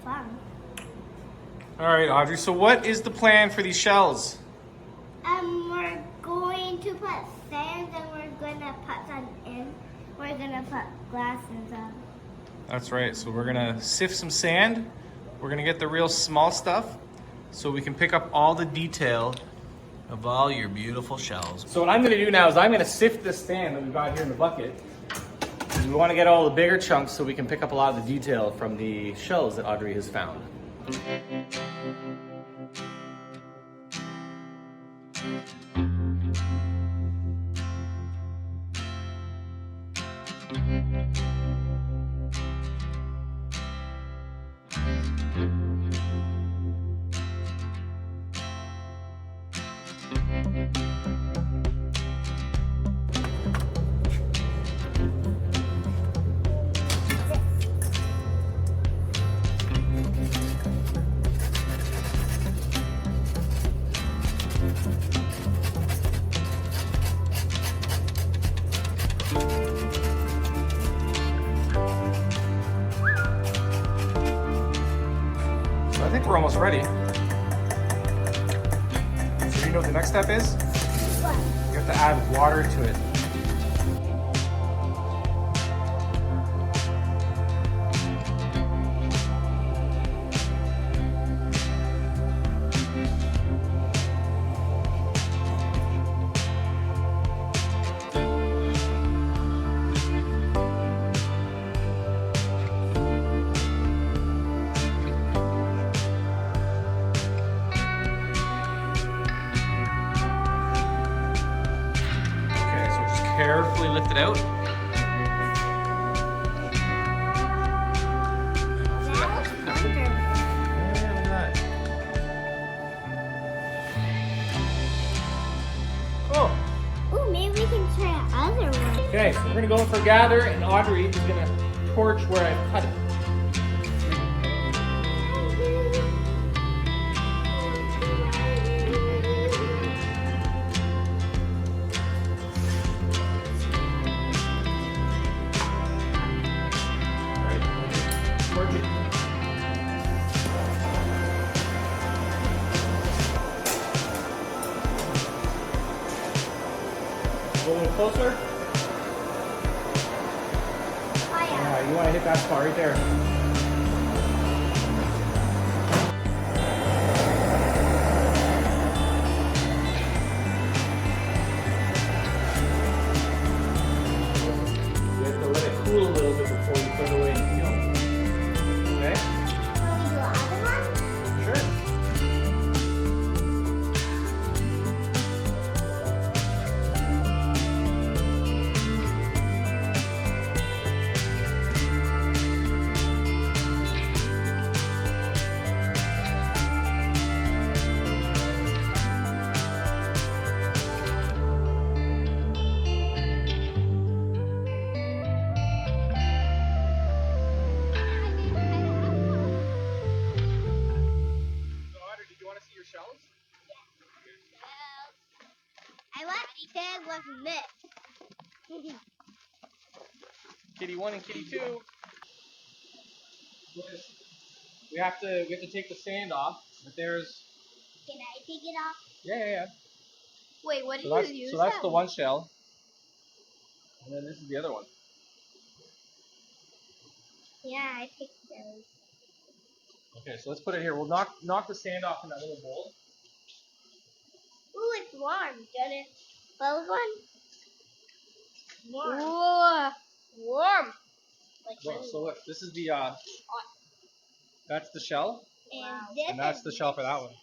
fun. All right, Audrey, so what is the plan for these shells? We're going to put sand and we're gonna put some in. We're gonna put glass in some. That's right, so we're gonna sift some sand. We're gonna get the real small stuff so we can pick up all the detail of all your beautiful shells. So what I'm gonna do now is I'm gonna sift this sand that we've got here in the bucket. And we wanna get all the bigger chunks so we can pick up a lot of the detail from the shells that Audrey has found. So I think we're almost ready. So you know what the next step is? What? You have to add water to it. Carefully lift it out. Oh. Ooh, maybe we can try other one. Okay, so we're gonna go for gather, and Audrey is gonna torch where I've cut it. Go a little closer. Oh, yeah. Yeah, you want to hit that spot right there. You have to let it cool a little bit before you put it away in the kiln. Okay? Can we do other one? Sure. Shells? I want sand with mix. Kitty 1 and Kitty 2. We have to take the sand off, but there's... Can I take it off? Yeah. Wait, what So that's the one shell. And then this is the other one. Yeah, I picked those. Okay, so let's put it here. We'll knock the sand off in that little bowl. Ooh, it's warm, get it? Both one? Warm. Ooh, warm. Like Well, really so look, this is the hot. that's the shell, And this and that's is the shell for that one.